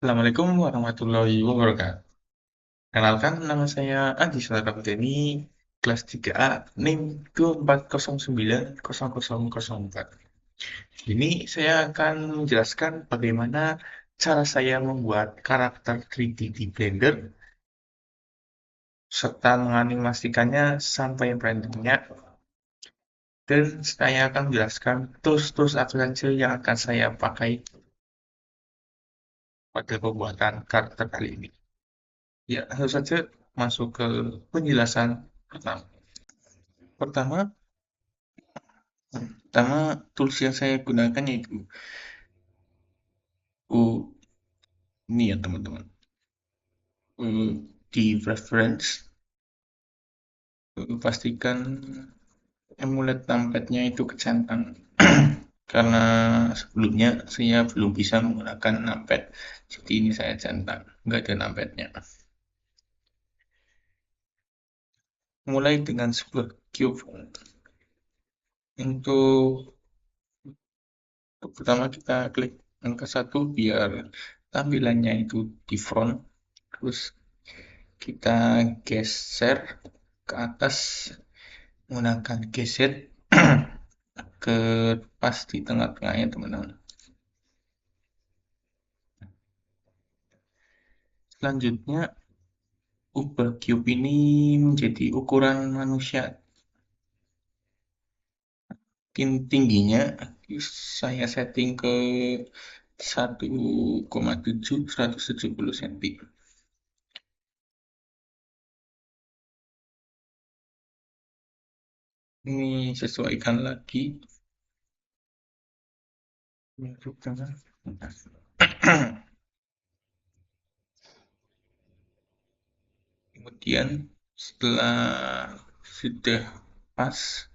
Assalamualaikum warahmatullahi wabarakatuh. Kenalkan, nama saya Adi Salakabdeni, kelas 3A, NIM 240900004. Ini saya akan menjelaskan bagaimana cara saya membuat karakter 3D di Blender, serta menganimasikannya sampai rendernya, dan saya akan menjelaskan tools-tools apa saja yang akan saya pakai pada pembuatan karakter kali ini. Ya, langsung saja masuk ke penjelasan pertama. Pertama, pertama tools yang saya gunakan yaitu ini ya teman-teman. Di reference pastikan emulate numpad-nya itu kecentang karena sebelumnya saya belum bisa menggunakan numpad, jadi ini saya centang, nggak ada numpad-nya. Mulai dengan sebuah cube. Untuk pertama kita klik angka 1 biar tampilannya itu di front, terus kita geser ke atas menggunakan geset ke pas di tengah-tengahnya teman-teman. Selanjutnya ubah cube ini menjadi ukuran manusia. Tingginya saya setting ke 1,7 170 cm. Ini sesuaikan lagi. Kemudian setelah sudah pas,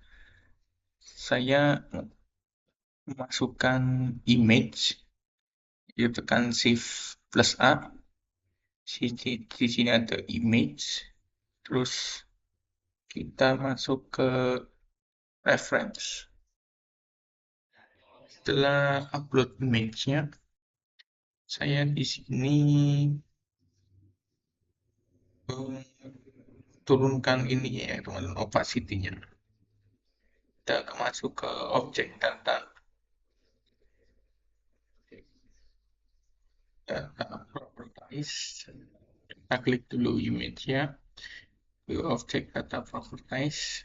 saya masukkan image, ya tekan shift plus A. Di sini ada image, terus kita masuk ke reference. Setelah upload image-nya, saya di sini turunkan ini ya teman-teman, opacity-nya. Kita masuk ke objek data, properties. Kita klik dulu image-nya, ke objek data properties.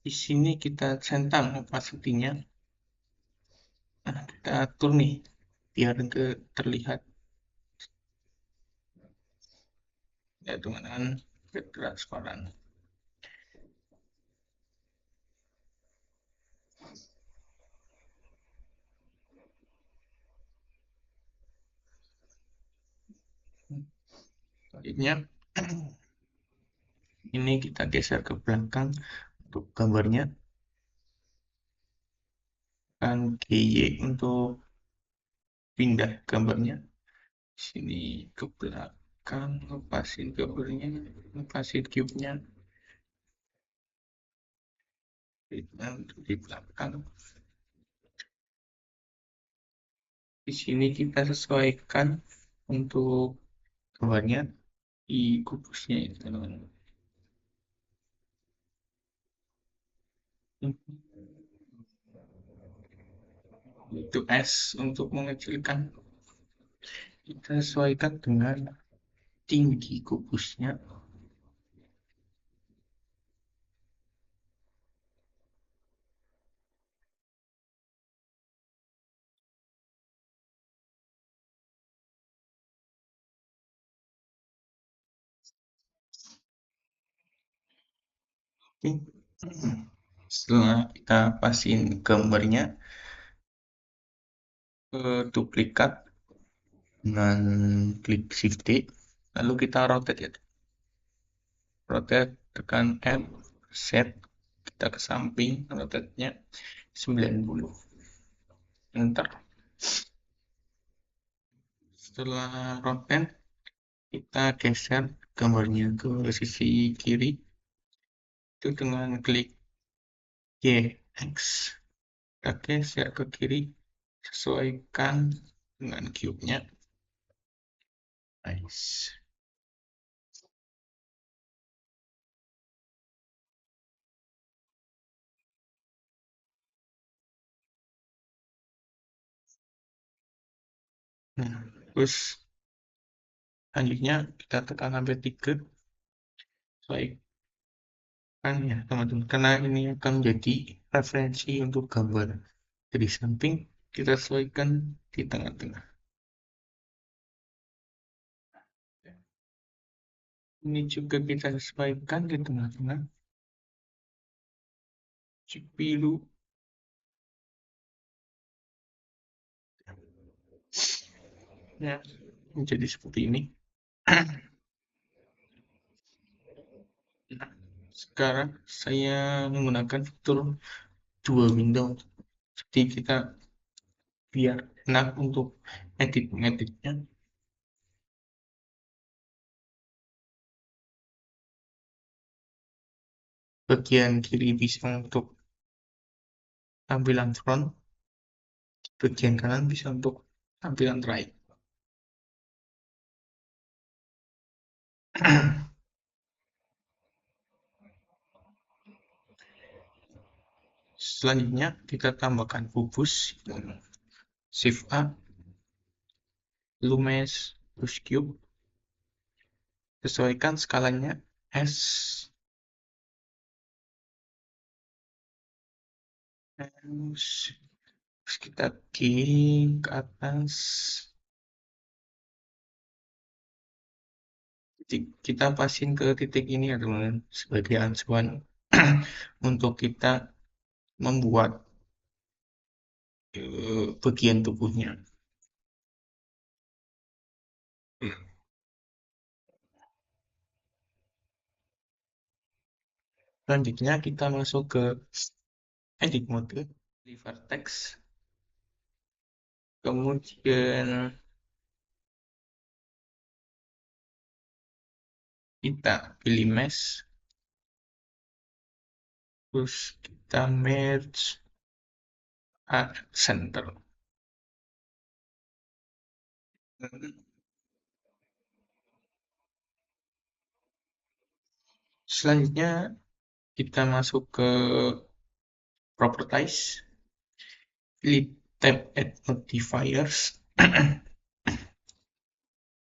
Di sini kita centang opacity-nya. Nah, kita atur nih biar terlihat ya teman-teman, transparan. Selanjutnya ini kita geser ke belakang untuk gambarnya, dan GY untuk pindah gambarnya. Sini ke belakang, lepasin gambarnya, lepasin cube-nya, di belakang. Di sini kita sesuaikan untuk gambarnya di kubusnya itu teman-teman. Itu S untuk mengecilkan, kita sesuaikan dengan tinggi kubusnya. Setelah kita pasin gambarnya ke duplikat dengan klik shift D, lalu kita rotate ya. Rotate, tekan M, set, kita ke samping, rotate-nya 90. Enter. Setelah rotate, kita geser gambarnya ke sisi kiri itu dengan klik Y, X. Kita geser ke kiri, sesuaikan dengan cube-nya. Nice. Nah, terus selanjutnya kita tekan sampai 3. Baik, kan ya teman-teman, karena ini akan menjadi referensi untuk gambar dari samping, kita sesuaikan di tengah-tengah. Ini juga kita sesuaikan di tengah-tengah. Cipilu. Ya, menjadi seperti ini. Nah, sekarang saya menggunakan fitur dua window. Jadi kita biar enak untuk edit-editnya. Bagian kiri bisa untuk tampilan front, bagian kanan bisa untuk tampilan right. Selanjutnya kita tambahkan kubus, shift A, lumes, terus cube, sesuaikan skalanya S, terus kita klik ke atas. Kita pasin ke titik ini ya teman-teman, sebagai acuan untuk kita membuat bagian tubuhnya. Selanjutnya kita masuk ke edit mode, di vertex, kemudian kita pilih mesh, terus kita merge center. Selanjutnya kita masuk ke properties, pilih tab add modifiers.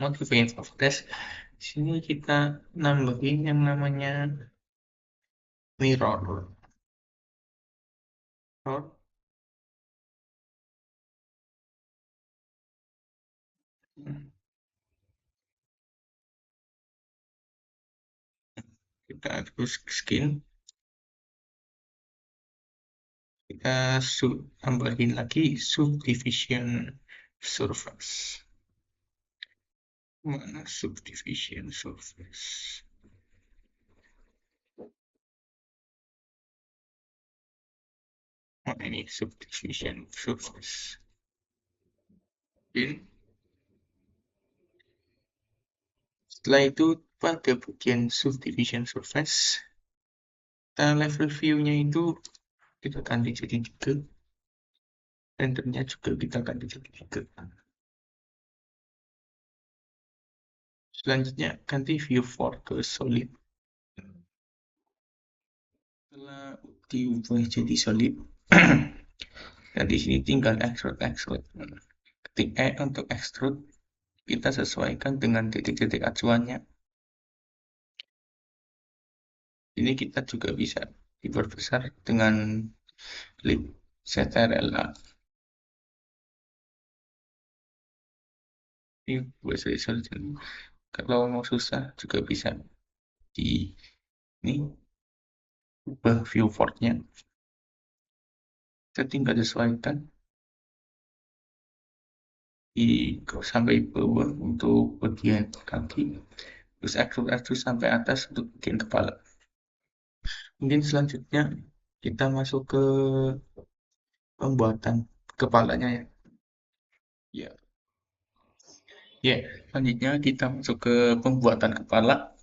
Modifier properties. Di sini kita nambahin yang namanya mirror. Kita terus skin, kita tambahin lagi subdivision surface. Mana subdivision surface? Oh, ini subdivision surface. Setelah itu pada bagian subdivision surface, kita level view-nya itu kita ganti jadi 3, rendernya juga kita ganti jadi 3. Selanjutnya ganti view for ke solid. Setelah diubah jadi solid, dan di sini tinggal extrude. Ketik E untuk extrude, kita sesuaikan dengan titik-titik acuannya. Ini kita juga bisa diperbesar dengan klik CTRL-A. Ini bahasa solid. Kalau mau susah juga bisa di ini ubah viewportnya. Kita tinggal sesuaikan di sampai bawah untuk bagian kaki, terus extrude sampai atas untuk bagian kepala. Mungkin selanjutnya kita masuk ke pembuatan kepalanya ya. Ya, ya. Selanjutnya kita masuk ke pembuatan kepala.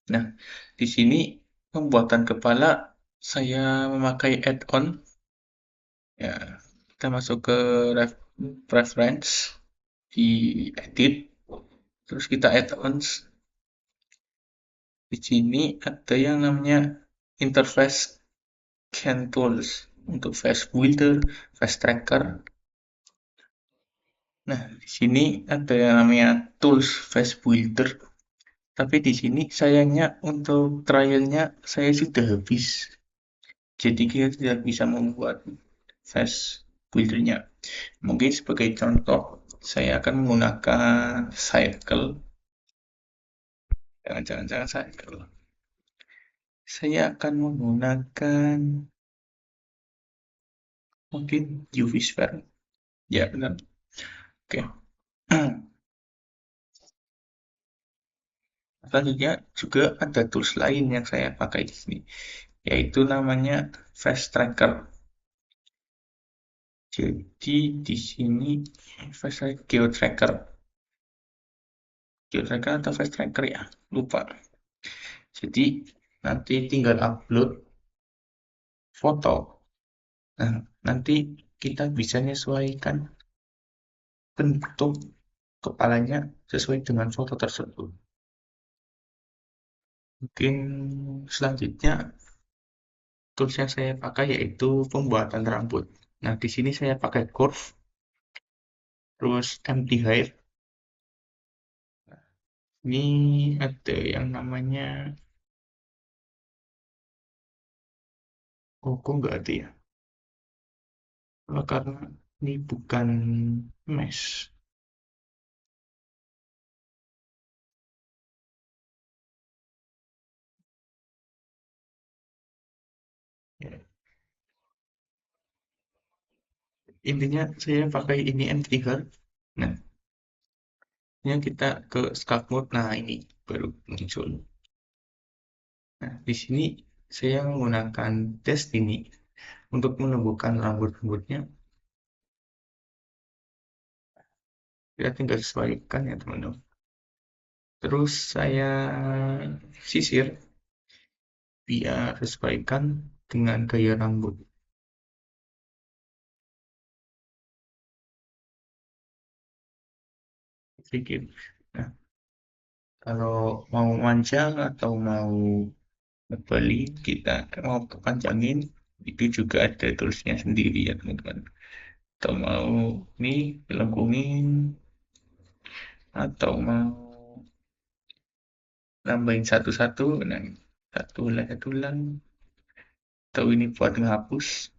Nah, di sini pembuatan kepala saya memakai add-on. Ya, kita masuk ke preference, diedit, terus kita add ons. Di sini ada yang namanya interface scan tools untuk face builder, face tracker. Nah, di sini ada yang namanya tools face builder. Tapi di sini sayangnya untuk trialnya saya sudah habis. Jadi kita tidak bisa membuat face buildernya. Mungkin sebagai contoh, saya akan menggunakan cycle. Jangan cycle. Saya akan menggunakan mungkin UV sphere. Ya, benar. Oke. Selanjutnya juga ada tools lain yang saya pakai di sini, yaitu namanya Face Tracker. Jadi di sini Face Geo Tracker, atau Face Tracker ya, lupa. Jadi nanti tinggal upload foto. Nah, nanti kita bisa menyesuaikan bentuk kepalanya sesuai dengan foto tersebut. Mungkin selanjutnya tools yang saya pakai yaitu pembuatan rambut. Nah, di sini saya pakai curve, terus empty hair. Ini ada yang namanya, oh kok nggak ada ya? Karena ini bukan mesh. Ya, intinya saya pakai ini empty hair. Nah, ini kita ke sculpt mode. Nah, ini baru muncul. Nah, di sini saya menggunakan Destiny untuk menumbuhkan rambut-rambutnya. Kita tinggal sesuaikan ya teman-teman. Terus saya sisir biar sesuaikan dengan gaya rambut sedikit. Nah, kalau mau manjang atau mau bali, kita mau kepanjangin, itu juga ada toolsnya sendiri ya teman-teman. Atau mau nih lengkungin, atau mau nambahin satu-satu, nah satu tulang, atau ini buat menghapus,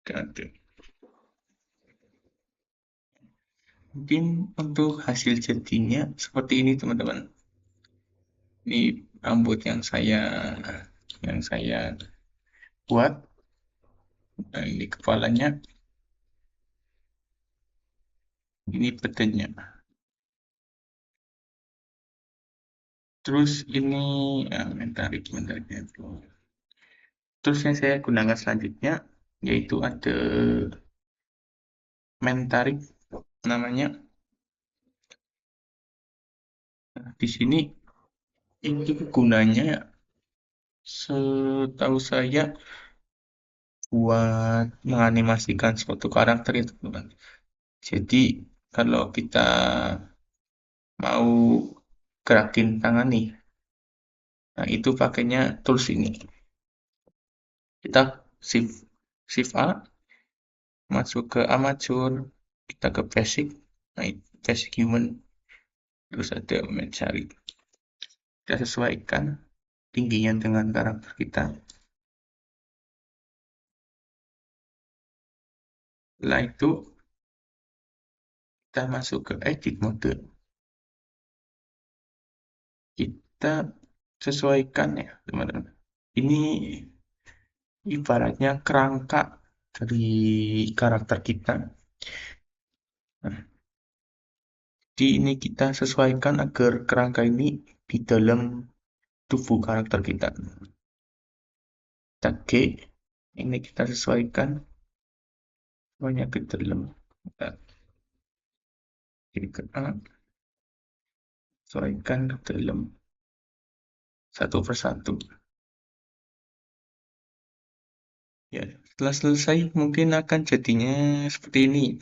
gitu. Mungkin untuk hasil jadinya seperti ini teman-teman. Ini rambut yang saya buat. Nah, ini kepalanya, ini badannya. Terus ini mentariknya itu. Terus yang saya gunakan selanjutnya yaitu ada mentarik namanya. Nah, di sini itu gunanya setahu saya buat menganimasikan suatu karakter itu teman. Jadi kalau kita mau gerakin tangan nih, nah itu pakainya tools ini. Kita shift shift A, masuk ke amatur, kita ke basic, nah basic human, terus ada mencari. Kita sesuaikan tingginya dengan karakter kita. Setelah itu kita masuk ke edit mode. Kita sesuaikan ya teman-teman. Ini ibaratnya kerangka dari karakter kita. Nah, di ini kita sesuaikan agar kerangka ini di dalam tubuh karakter kita. Kita G, ini kita sesuaikan semuanya ke dalam. Kita klik ke A, sesuaikan ke dalam satu persatu. Ya, setelah selesai mungkin akan jadinya seperti ini.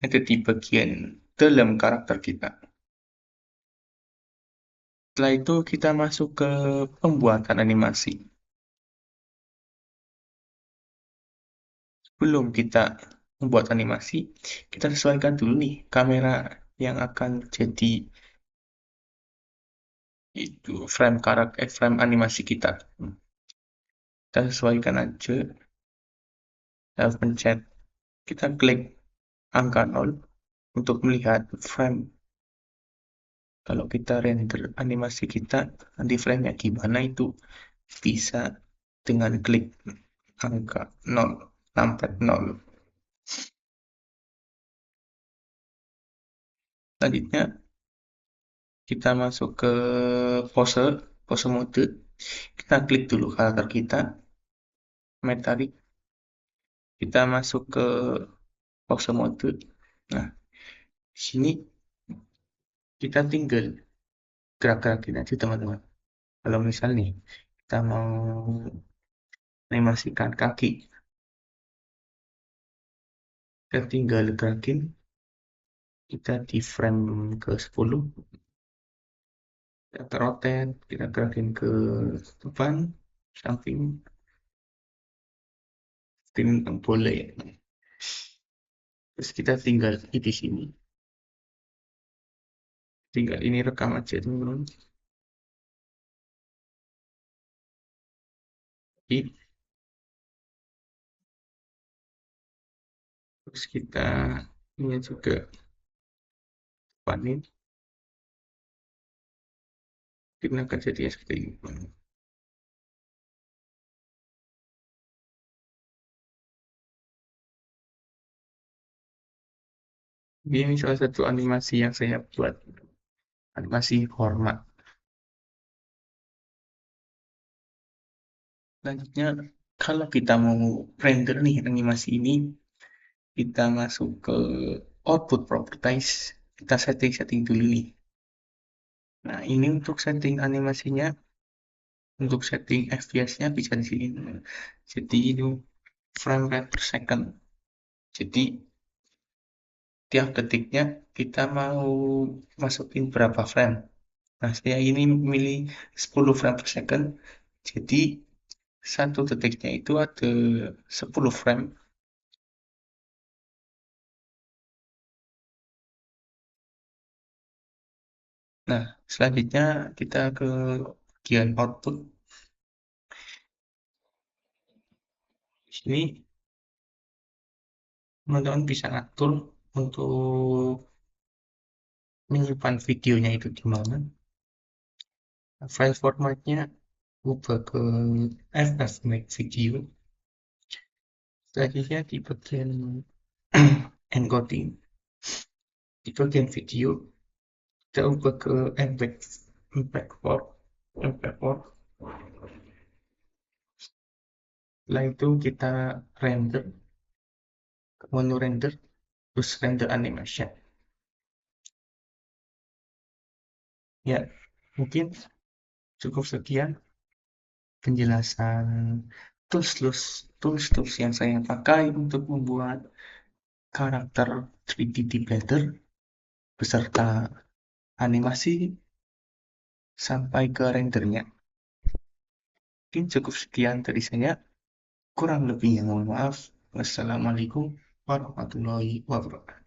ada di bagian dalam karakter kita. Setelah itu kita masuk ke pembuatan animasi. Sebelum kita membuat animasi, kita sesuaikan dulu nih kamera yang akan jadi itu frame animasi kita. Kita sesuaikan aja, kita pencet, kita klik angka 0 untuk melihat frame. Kalau kita render animasi kita, nanti frame-nya gimana itu bisa dengan klik angka 0, sampai 0. Selanjutnya, kita masuk ke pose mode. Kita klik dulu karakter kita, metalik. Kita masuk ke pose mode. Nah, di sini kita tinggal gerak-gerakin aja teman-teman. Kalau misal nih, kita mau animasikan kaki, kita tinggal gerakin, kita di frame ke 10, kita rotate, kita gerakin ke depan, samping, boleh. Terus kita tinggal di sini. Tinggal ini rekam aja teman-teman. Terus kita ini juga panin. Kita akan jadi seperti ini. Ini salah satu animasi yang saya buat. Animasi hormat. Selanjutnya, kalau kita mau render nih animasi ini, kita masuk ke output properties, kita setting dulu nih. Nah, ini untuk setting animasinya, untuk setting FPS-nya bisa di sini. Jadi ini frame rate per second. Jadi tiap detiknya kita mau masukin berapa frame. Nah, saya ini milih 10 frame per second. Jadi satu detiknya itu ada 10 frame. Nah, selanjutnya kita ke bagian output. Di sini teman-teman bisa atur untuk menyimpan videonya itu di mana. File formatnya ubah ke FFmpeg video. Selanjutnya di bagian encoding, di bagian video kita ubah ke MPEG 4. Setelah itu kita render, menu render, terus render animation. Ya, mungkin cukup sekian penjelasan tools yang saya pakai untuk membuat karakter 3D di Blender beserta animasi sampai ke rendernya. Mungkin cukup sekian dari saya. Kurang lebihnya mohon maaf. Wassalamualaikum warahmatullahi wabarakatuh.